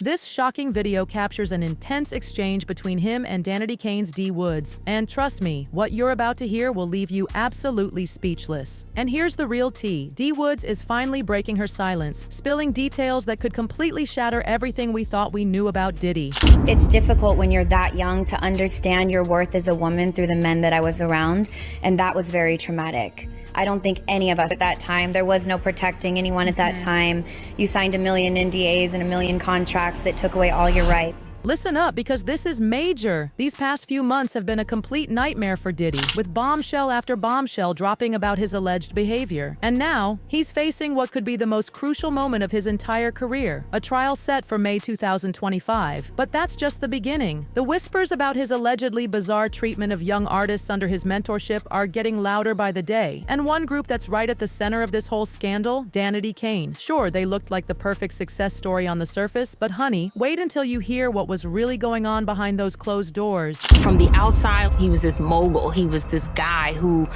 This shocking video captures an intense exchange between him and Danity Kane's D.Woods, and trust me, what you're about to hear will leave you absolutely speechless. And here's the real tea. D.Woods is finally breaking her silence, spilling details that could completely shatter everything we thought we knew about Diddy. It's difficult when you're that young to understand your worth as a woman through the men that I was around, and that was very traumatic. I don't think any of us at that time, there was no protecting anyone at that time. You signed a million NDAs and a million contracts that took away all your rights. Listen up, because this is major. These past few months have been a complete nightmare for Diddy, with bombshell after bombshell dropping about his alleged behavior. And now, he's facing what could be the most crucial moment of his entire career, a trial set for May 2025. But that's just the beginning. The whispers about his allegedly bizarre treatment of young artists under his mentorship are getting louder by the day. And one group that's right at the center of this whole scandal, Danity Kane. Sure, they looked like the perfect success story on the surface, but honey, wait until you hear what was really going on behind those closed doors. From the outside, he was this mogul. He was this guy who,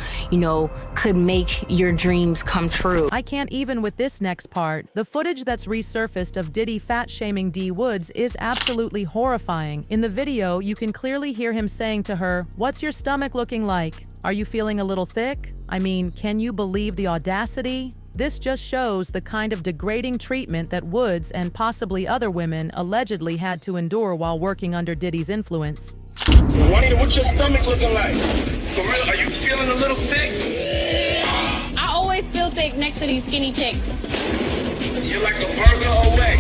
could make your dreams come true. I can't even with this next part. The footage that's resurfaced of Diddy fat-shaming D.Woods is absolutely horrifying. In the video, you can clearly hear him saying to her, "What's your stomach looking like? Are you feeling a little thick? I mean, can you believe the audacity?" This just shows the kind of degrading treatment that Woods and possibly other women allegedly had to endure while working under Diddy's influence. Juanita, what's your stomach looking like? For real, are you feeling a little thick? I always feel thick next to these skinny chicks. You're like a burger away.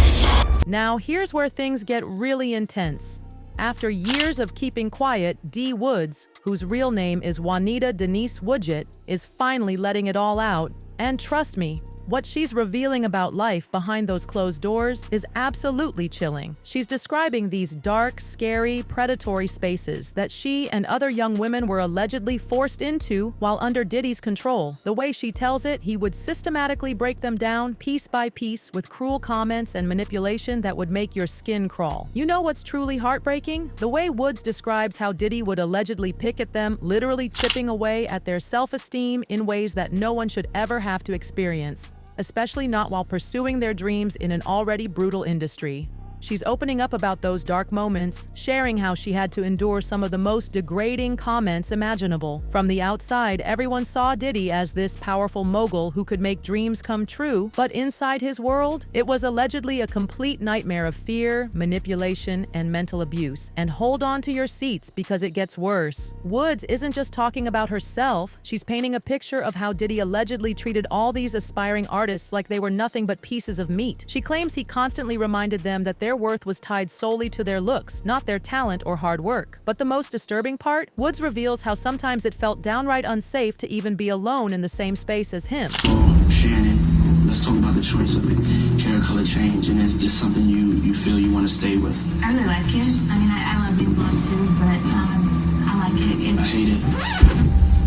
Now, here's where things get really intense. After years of keeping quiet, D.Woods, whose real name is Juanita Denise Woodgett, is finally letting it all out. And trust me, what she's revealing about life behind those closed doors is absolutely chilling. She's describing these dark, scary, predatory spaces that she and other young women were allegedly forced into while under Diddy's control. The way she tells it, he would systematically break them down piece by piece with cruel comments and manipulation that would make your skin crawl. You know what's truly heartbreaking? The way Woods describes how Diddy would allegedly pick at them, literally chipping away at their self-esteem in ways that no one should ever have to experience, especially not while pursuing their dreams in an already brutal industry. She's opening up about those dark moments, sharing how she had to endure some of the most degrading comments imaginable. From the outside, everyone saw Diddy as this powerful mogul who could make dreams come true, but inside his world, it was allegedly a complete nightmare of fear, manipulation, and mental abuse. And hold on to your seats, because it gets worse. Woods isn't just talking about herself, she's painting a picture of how Diddy allegedly treated all these aspiring artists like they were nothing but pieces of meat. She claims he constantly reminded them that their worth was tied solely to their looks, not their talent or hard work. But the most disturbing part, Woods reveals how sometimes it felt downright unsafe to even be alone in the same space as him. Shannon, let's talk about the choice of it. Hair color change, and is this something you feel you want to stay with? I really like it. I mean, I love big blondes too, but I like it. I hate it.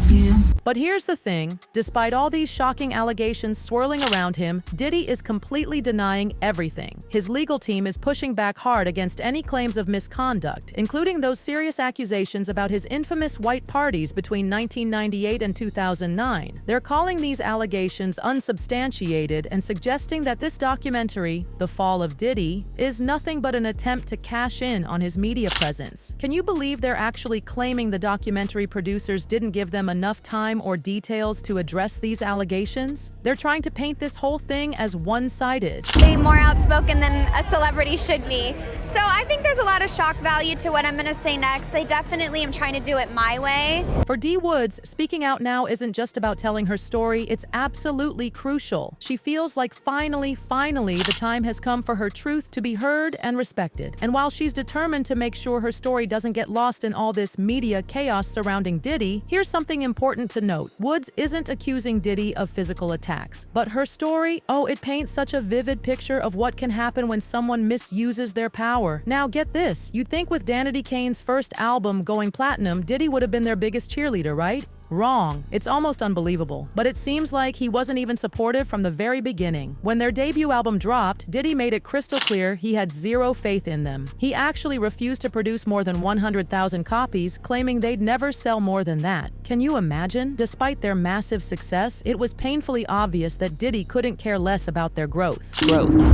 Yeah. But here's the thing, despite all these shocking allegations swirling around him, Diddy is completely denying everything. His legal team is pushing back hard against any claims of misconduct, including those serious accusations about his infamous white parties between 1998 and 2009. They're calling these allegations unsubstantiated and suggesting that this documentary, The Fall of Diddy, is nothing but an attempt to cash in on his media presence. Can you believe they're actually claiming the documentary producers didn't give them enough time or details to address these allegations? They're trying to paint this whole thing as one-sided. Way more outspoken than a celebrity should be. So I think there's a lot of shock value to what I'm going to say next. I definitely am trying to do it my way. For D.Woods, speaking out now isn't just about telling her story, it's absolutely crucial. She feels like finally, the time has come for her truth to be heard and respected. And while she's determined to make sure her story doesn't get lost in all this media chaos surrounding Diddy, here's something important to note. Woods isn't accusing Diddy of physical attacks, but her story, it paints such a vivid picture of what can happen when someone misuses their power. Now get this, you'd think with Danity Kane's first album going platinum, Diddy would have been their biggest cheerleader, right? Wrong. It's almost unbelievable. But it seems like he wasn't even supportive from the very beginning. When their debut album dropped, Diddy made it crystal clear he had zero faith in them. He actually refused to produce more than 100,000 copies, claiming they'd never sell more than that. Can you imagine? Despite their massive success, it was painfully obvious that Diddy couldn't care less about their growth.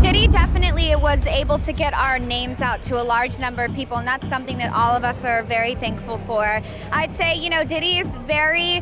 Diddy definitely was able to get our names out to a large number of people, and that's something that all of us are very thankful for. I'd say, you know, Diddy is very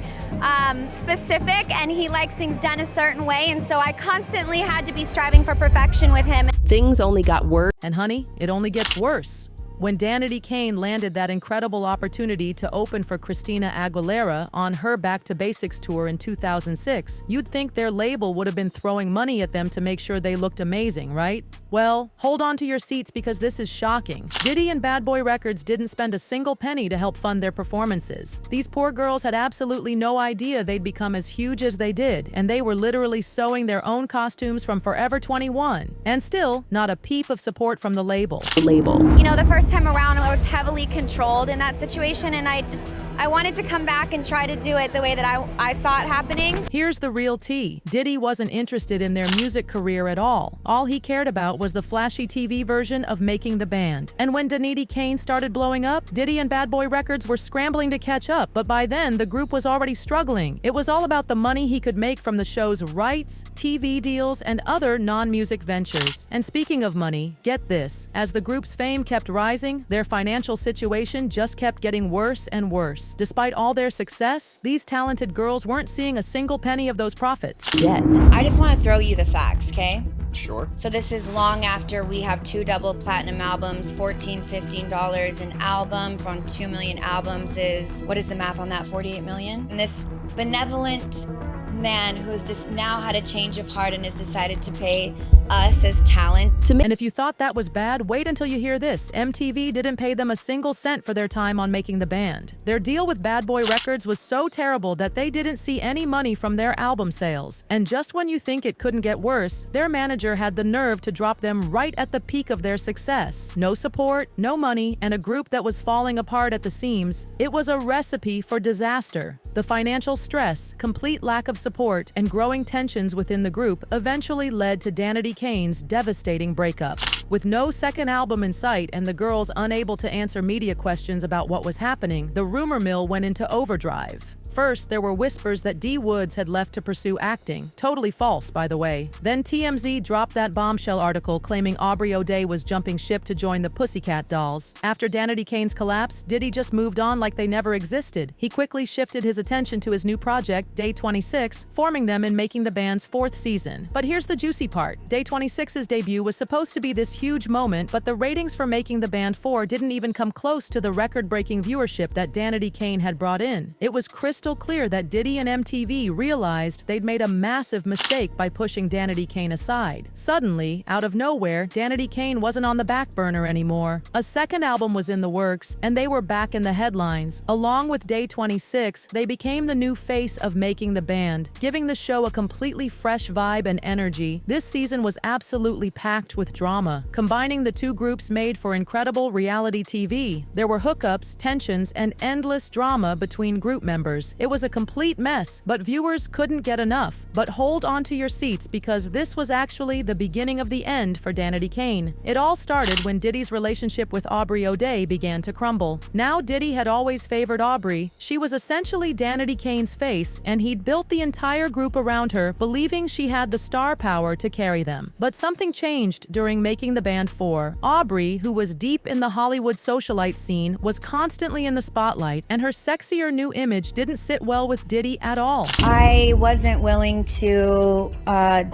specific, and he likes things done a certain way, and so I constantly had to be striving for perfection with him. Things only got worse. And honey, it only gets worse. When Danity Kane landed that incredible opportunity to open for Christina Aguilera on her Back to Basics tour in 2006, you'd think their label would have been throwing money at them to make sure they looked amazing, right? Well, hold on to your seats because this is shocking. Diddy and Bad Boy Records didn't spend a single penny to help fund their performances. These poor girls had absolutely no idea they'd become as huge as they did, and they were literally sewing their own costumes from Forever 21. And still, not a peep of support from the label. You know, the first time around, I was heavily controlled in that situation, and I wanted to come back and try to do it the way that I saw it happening. Here's the real tea. Diddy wasn't interested in their music career at all. All he cared about was the flashy TV version of making the band. And when Danity Kane started blowing up, Diddy and Bad Boy Records were scrambling to catch up, but by then, the group was already struggling. It was all about the money he could make from the show's rights, TV deals, and other non-music ventures. And speaking of money, get this. As the group's fame kept rising, their financial situation just kept getting worse and worse. Despite all their success, these talented girls weren't seeing a single penny of those profits. I just want to throw you the facts, okay? Sure. So this is long after we have 2 double platinum albums, $14, $15 an album from 2 million albums is, what is the math on that, 48 million? And this benevolent man who's now had a change of heart and has decided to pay us as talent. And if you thought that was bad, wait until you hear this. MTV didn't pay them a single cent for their time on making the band. Their deal with Bad Boy Records was so terrible that they didn't see any money from their album sales. And just when you think it couldn't get worse, their manager had the nerve to drop them right at the peak of their success. No support, no money, and a group that was falling apart at the seams. It was a recipe for disaster. The financial stress, complete lack of support, and growing tensions within the group eventually led to Danity Kane's devastating breakup. With no second album in sight and the girls unable to answer media questions about what was happening, the rumor mill went into overdrive. First, there were whispers that D.Woods had left to pursue acting. Totally false, by the way. Then TMZ dropped that bombshell article claiming Aubrey O'Day was jumping ship to join the Pussycat Dolls. After Danity Kane's collapse, Diddy just moved on like they never existed. He quickly shifted his attention to his new project, Day 26, forming them and making the band's 4th season. But here's the juicy part. Day 26's debut was supposed to be this huge moment, but the ratings for Making the Band 4 didn't even come close to the record-breaking viewership that Danity Kane had brought in. It was crystal clear that Diddy and MTV realized they'd made a massive mistake by pushing Danity Kane aside. Suddenly, out of nowhere, Danity Kane wasn't on the back burner anymore. A second album was in the works, and they were back in the headlines. Along with Day 26, they became the new face of Making the Band, giving the show a completely fresh vibe and energy. This season was absolutely packed with drama. Combining the two groups made for incredible reality TV. There were hookups, tensions, and endless drama between group members. It was a complete mess, but viewers couldn't get enough. But hold on to your seats because this was actually the beginning of the end for Danity Kane. It all started when Diddy's relationship with Aubrey O'Day began to crumble. Now Diddy had always favored Aubrey. She was essentially Danity Kane's face, and he'd built the entire group around her, believing she had the star power to carry them. But something changed during Making the Band 4. Aubrey, who was deep in the Hollywood socialite scene, was constantly in the spotlight, and her sexier new image didn't sit well with Diddy at all. I wasn't willing to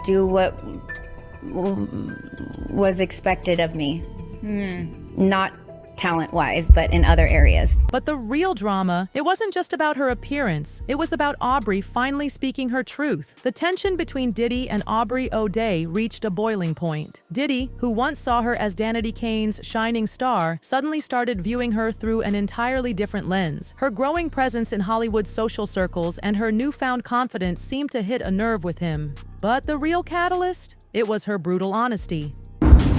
do what was expected of me. Not talent-wise, but in other areas. But the real drama, it wasn't just about her appearance. It was about Aubrey finally speaking her truth. The tension between Diddy and Aubrey O'Day reached a boiling point. Diddy, who once saw her as Danity Kane's shining star, suddenly started viewing her through an entirely different lens. Her growing presence in Hollywood social circles and her newfound confidence seemed to hit a nerve with him. But the real catalyst? It was her brutal honesty.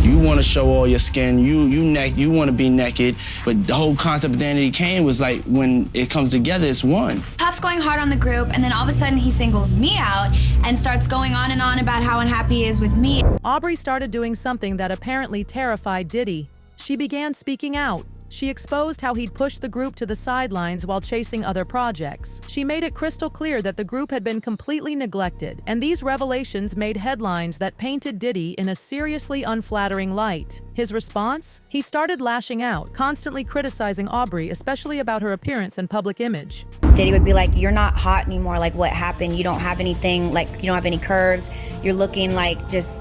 You want to show all your skin, you want to be naked, but the whole concept of Danity Kane was like, when it comes together, it's one. Puff's going hard on the group, and then all of a sudden he singles me out and starts going on and on about how unhappy he is with me. Aubrey started doing something that apparently terrified Diddy. She began speaking out. She exposed how he'd pushed the group to the sidelines while chasing other projects. She made it crystal clear that the group had been completely neglected, and these revelations made headlines that painted Diddy in a seriously unflattering light. His response? He started lashing out, constantly criticizing Aubrey, especially about her appearance and public image. Diddy would be like, you're not hot anymore, like what happened? You don't have anything, like you don't have any curves. You're looking like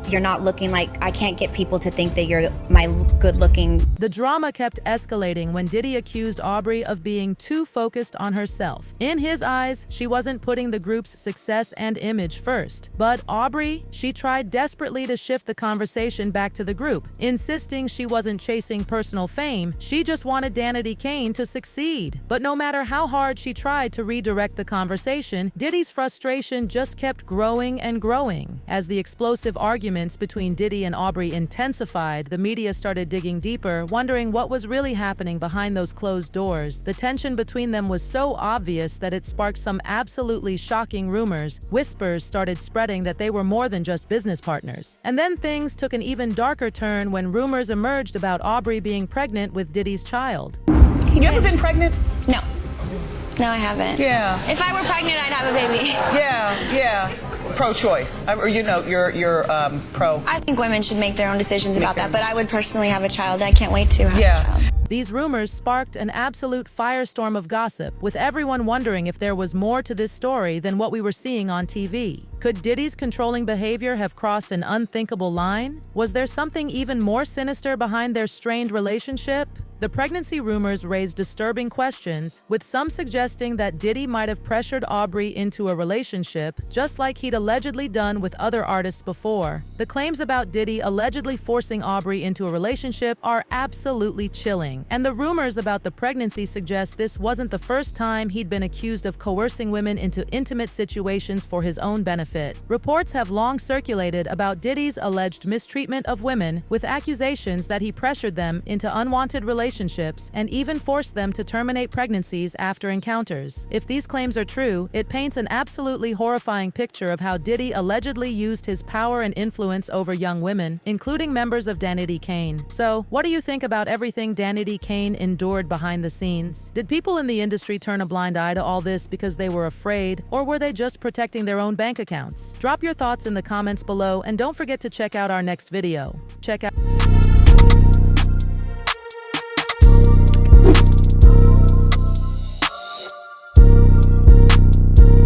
you're not looking like, I can't get people to think that you're my good looking. The drama kept escalating when Diddy accused Aubrey of being too focused on herself. In his eyes, she wasn't putting the group's success and image first. But Aubrey, she tried desperately to shift the conversation back to the group, insisting she wasn't chasing personal fame, she just wanted Danity Kane to succeed. But no matter how hard she tried to redirect the conversation, Diddy's frustration just kept growing and growing. As the explosive arguments between Diddy and Aubrey intensified, the media started digging deeper, wondering what was really happening behind those closed doors. The tension between them was so obvious that it sparked some absolutely shocking rumors. Whispers started spreading that they were more than just business partners. And then things took an even darker turn when rumors emerged about Aubrey being pregnant with Diddy's child. You ever been pregnant? No. No, I haven't. Yeah. If I were pregnant, I'd have a baby. Yeah. Pro-choice, or you're pro. I think women should make their own decisions about that, but I would personally have a child. I can't wait to have a child. These rumors sparked an absolute firestorm of gossip, with everyone wondering if there was more to this story than what we were seeing on TV. Could Diddy's controlling behavior have crossed an unthinkable line? Was there something even more sinister behind their strained relationship? The pregnancy rumors raised disturbing questions, with some suggesting that Diddy might have pressured Aubrey into a relationship, just like he'd allegedly done with other artists before. The claims about Diddy allegedly forcing Aubrey into a relationship are absolutely chilling, and the rumors about the pregnancy suggest this wasn't the first time he'd been accused of coercing women into intimate situations for his own benefit. Reports have long circulated about Diddy's alleged mistreatment of women, with accusations that he pressured them into unwanted relationships and even forced them to terminate pregnancies after encounters. If these claims are true, it paints an absolutely horrifying picture of how Diddy allegedly used his power and influence over young women, including members of Danity Kane. So, what do you think about everything Danity Kane endured behind the scenes? Did people in the industry turn a blind eye to all this because they were afraid, or were they just protecting their own bank accounts? Drop your thoughts in the comments below, and don't forget to check out our next video. Check out